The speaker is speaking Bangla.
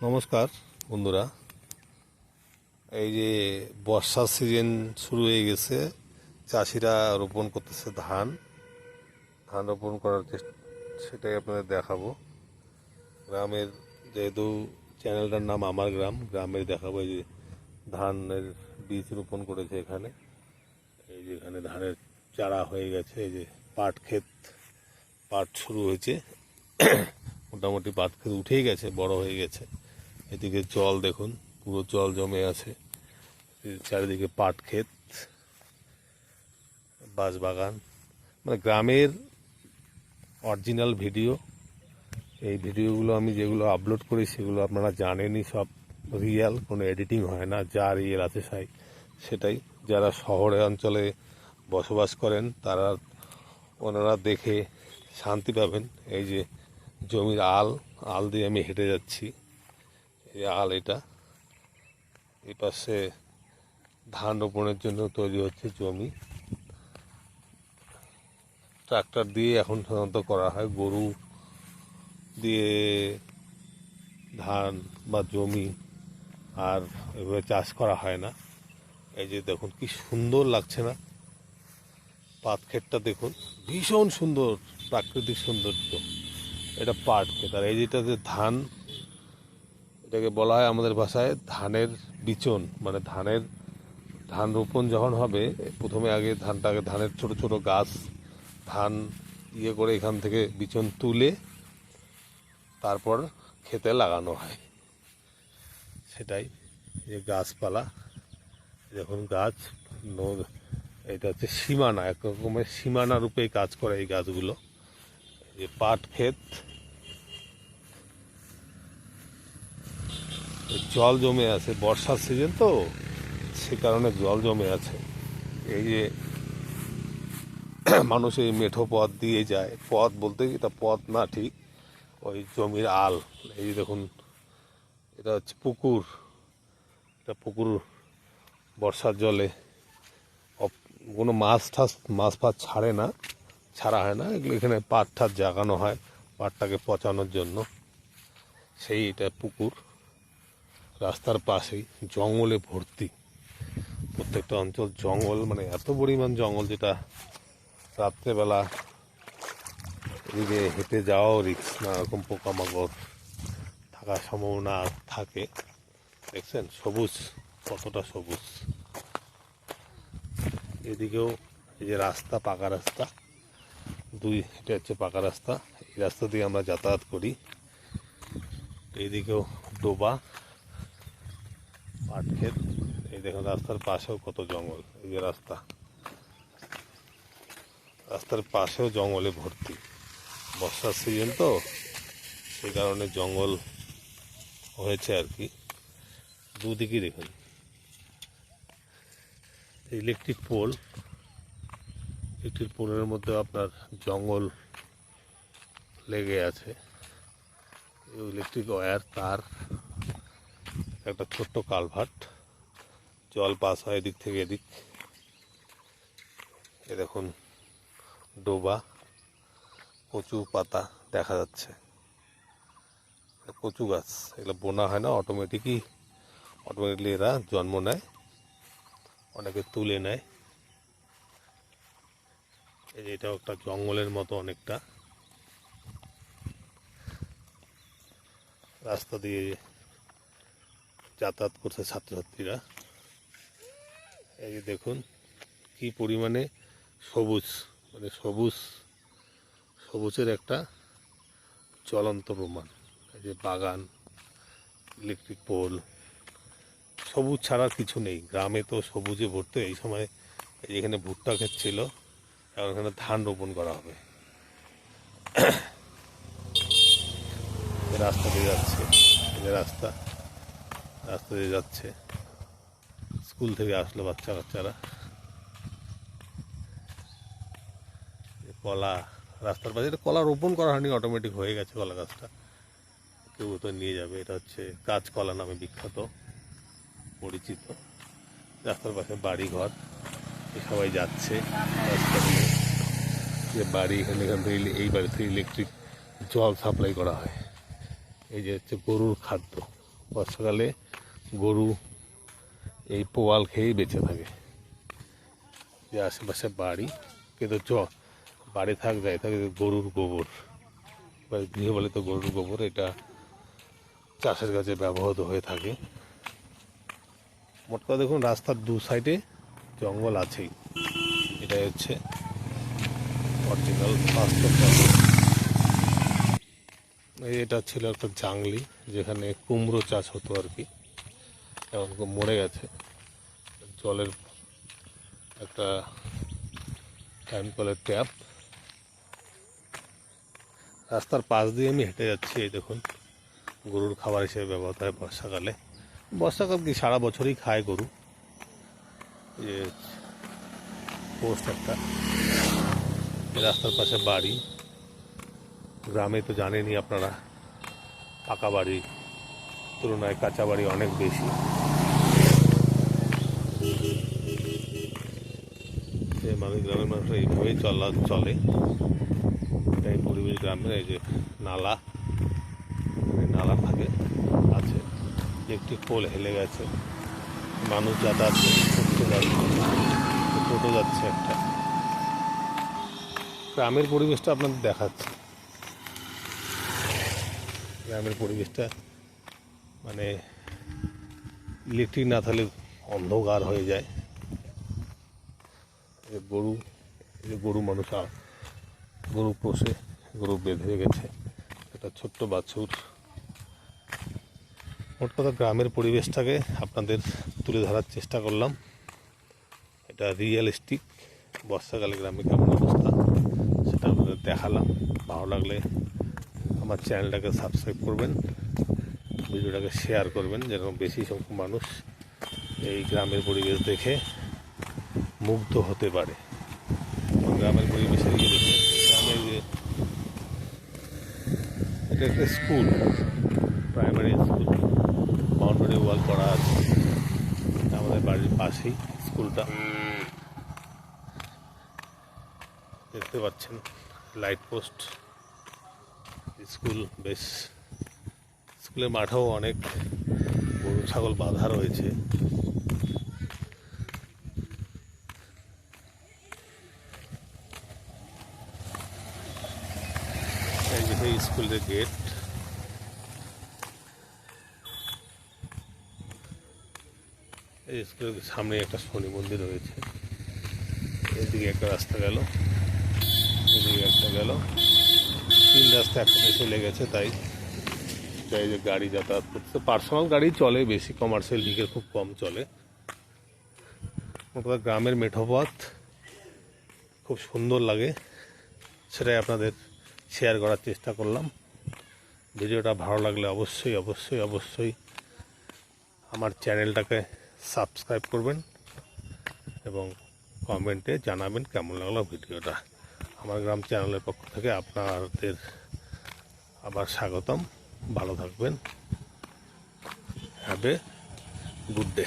নমস্কার বন্ধুরা, এই যে বর্ষার সিজন শুরু হয়ে গেছে। চাষিরা রোপণ করতেছে ধান রোপণ করার সেটাই আপনাদের দেখাবো। গ্রামের, যেহেতু চ্যানেলটার নাম আমার গ্রামের দেখাবো। এই যে ধানের বীজ রোপণ করেছে এখানে। এই যে এখানে ধানের চারা হয়ে গেছে। এই যে পাট শুরু হয়েছে। মোটামুটি পাট ক্ষেত উঠেই গেছে, বড় হয়ে গেছে। এদিকে জল দেখুন, পুরো জল জমে আছে। চারিদিকে পাট ক্ষেত, বাঁশবাগান, মানে গ্রামের অরিজিনাল ভিডিও। এই ভিডিওগুলো আমি যেগুলো আপলোড করি সেগুলো আপনারা জানেনই, সব রিয়েল, কোনো এডিটিং হয় না। যা রিয়েল আছে সেটাই। যারা শহরে অঞ্চলে বসবাস করেন ওনারা দেখে শান্তি পাবেন। এই যে জমির আল দিয়ে আমি হেঁটে যাচ্ছি। এই এটা এই পাশে ধান রোপণের জন্য তৈরি হচ্ছে জমি। ট্রাক্টর দিয়ে এখন সাধারণত করা হয়, গরু দিয়ে ধান বা জমি আর এভাবে চাষ করা হয় না। এই যে দেখুন কি সুন্দর লাগছে না, পাট ক্ষেতটা দেখুন, ভীষণ সুন্দর প্রাকৃতিক সৌন্দর্য। এটা পাট ক্ষেত। আর এই যেটাতে এটাকে বলা হয় আমাদের ভাষায় ধানের বিচন। মানে ধান রোপণ যখন হবে, প্রথমে ধানের ছোট ছোট গাছ, ধান করে এখান থেকে বিচন তুলে তারপর খেতে লাগানো হয়। সেটাই যে গাছপালা যখন এটা হচ্ছে সীমানা, এক রকমের সীমানা রূপে কাজ করে এই গাছগুলো। যে পাট ক্ষেত, জল জমে আছে, বর্ষার সিজন তো, সে কারণে জল জমে আছে। এই যে মানুষ এই মেঠো পথ দিয়ে যায়, পথ বলতে এটা পথ না ঠিক, ওই জমির এই যে দেখুন, এটা হচ্ছে পুকুর। এটা পুকুর বর্ষার জলে কোনো মাছ ফাছ ছাড়া হয় না। এগুলো এখানে পাট জাগানো হয়, পাটটাকে পচানোর জন্য। এটা পুকুর, রাস্তার পাশেই জঙ্গলে ভর্তি। প্রত্যেকটা অঞ্চল জঙ্গল, মানে এত পরিমাণ জঙ্গল, যেটা রাত্রেবেলা এদিকে হেঁটে যাওয়াও রিস্ক। নানা রকম পোকামাকড় থাকার সম্ভাবনা থাকে। দেখছেন সবুজ, কতটা সবুজ। এদিকেও এই যে রাস্তা, পাকা রাস্তা, এটা হচ্ছে পাকা রাস্তা। এই রাস্তা দিয়ে আমরা যাতায়াত করি। এইদিকেও ডোবা, পাট ক্ষেত। এই দেখুন রাস্তার পাশেও কত জঙ্গল। এই যে রাস্তার পাশেও জঙ্গলে ভর্তি। বর্ষার সিজন তো, সেই কারণে জঙ্গল হয়েছে আর কি। দুদিকে দেখুন ইলেকট্রিক পোলের মধ্যে আপনার জঙ্গল লেগে আছে। ইলেকট্রিক ওয়্যার, তার, একটা ছোট্ট কালভার্ট, জল পাস হয় এদিক থেকে এদিক। এ দেখুন ডোবা, কচু পাতা দেখা যাচ্ছে। কচু গাছ, এগুলো বোনা হয় না, অটোমেটিকলি এরা জন্ম নেয়, অনেকে তুলে নেয়। এটাও একটা জঙ্গলের মতো অনেকটা। রাস্তা দিয়ে যাতায়াত করছে ছাত্রছাত্রীরা। এই যে দেখুন কি পরিমাণে সবুজ, মানে সবুজের একটা জ্বলন্ত প্রমাণ। এই যে বাগান, ইলেকট্রিক পোল, সবুজ ছাড়া কিছু নেই। গ্রামে তো সবুজে ভর্তি। এই সময় এখানে ভুট্টা ক্ষেত ছিল, এখন এখানে ধান রোপণ করা হবে। রাস্তা দিয়ে যাচ্ছে, রাস্তা দিয়ে যাচ্ছে, স্কুল থেকে আসলো বাচ্চারা। কলা রাস্তার পাশে, কলা রোপণ করা হয়নি, অটোমেটিক হয়ে গেছে কলা গাছটা, কেউ তো নিয়ে যাবে। এটা হচ্ছে কাঁচকলা নামে বিখ্যাত, পরিচিত। রাস্তার পাশে বাড়ি ঘর, সবাই যাচ্ছে রাস্তা দিয়ে। যে বাড়ি, এখান থেকে এই বাড়ি থেকে ইলেকট্রিক জল সাপ্লাই করা হয়। এই যে হচ্ছে গরুর খাদ্য, বর্ষাকালে গরু এই পোয়াল খেয়েই বেঁচে থাকে। যে আশেপাশে বাড়ি, কিন্তু বাড়ি যাই থাকে গরুর গোবর বা গৃহপালিত গরুর গোবর, এটা চাষের কাজে ব্যবহৃত হয়ে থাকে। মোট কথা দেখুন, রাস্তার দু সাইডে জঙ্গল আছেই। এটাই হচ্ছে অরিজিনাল বাস্তব। এটা ছিল একটা জাংলি, যেখানে কুমড়ো চাষ হতো আর কি, এখন মরে গেছে। জলের একটা টাইম কলের ট্যাপ। রাস্তার পাশ দিয়ে আমি হেঁটে যাচ্ছি। এই দেখুন, গরুর খাবার হিসেবে ব্যবহার হয় বর্ষাকালে। বর্ষাকাল কি সারা বছরই খায় গরু। যে পোস্ট একটা, রাস্তার পাশে বাড়ি। গ্রামে তো জানেনই আপনারা, পাকা বাড়ি তুলনায় কাঁচা বাড়ি অনেক বেশি। গ্রামের মানুষ এইভাবেই চলে। এই পরিবেশ গ্রামের। এই যে নালা থাকে আছে, একটি পোল হেলে গেছে, মানুষ যাতায়াত করতে যাচ্ছে, টোটো যাচ্ছে একটা। গ্রামের পরিবেশটা আপনাদের দেখাচ্ছে। গ্রামের পরিবেশটা মানে ইলেকট্রিক না থাকলে অন্ধকার হয়ে যায়। গরু মানুষ গরু পোষে, গরু বেঁধে রেখেছে একটা ছোট্ট বাছুর। মোট কথা গ্রামের পরিবেশটাকে আপনাদের তুলে ধরার চেষ্টা করলাম। এটা রিয়েলিস্টিক। বর্ষাকালে গ্রামে কেমন অবস্থা সেটা আপনাদের দেখালাম। ভালো লাগলে আমার চ্যানেলটাকে সাবস্ক্রাইব করবেন, ভিডিওটাকে শেয়ার করবেন, যেন বেশি সংখ্যক মানুষ এই গ্রামের পরিবেশ দেখে মুগ্ধ হতে পারে। গ্রামের পরিবেশের দিকে দেখে গ্রামের এটা একটা school, primary school, boundary wall করা আছে। আমাদের বাড়ির পাশেই স্কুলটা, দেখতে পাচ্ছেন লাইট পোস্ট। স্কুল বেশ, স্কুলের মাঠেও অনেক গরু ছাগল বাঁধা রয়েছে। এই যে সেই স্কুলের গেট। এই স্কুলের সামনে একটা শনি মন্দির রয়েছে। এদিকে একটা রাস্তা গেল, এদিকে একটা গেল, 3 রাস্তা একসাথে চলে গেছে। তাই যে গাড়ি যাতায়াত করছে, পার্সোনাল গাড়ি চলে বেশি, কমার্শিয়াল দিকে খুব কম চলে। গ্রামের মেঠো পথ খুব সুন্দর লাগে, সেটাই আপনাদের শেয়ার করার চেষ্টা করলাম। ভিডিওটা ভালো লাগলে অবশ্যই অবশ্যই অবশ্যই আমার চ্যানেলটাকে সাবস্ক্রাইব করবেন এবং কমেন্টে জানাবেন কেমন লাগলো ভিডিওটা। আমার গ্রাম চ্যানেলের পক্ষ থেকে আপনাদের আবার স্বাগতম। ভালো থাকবেন। Have a good day.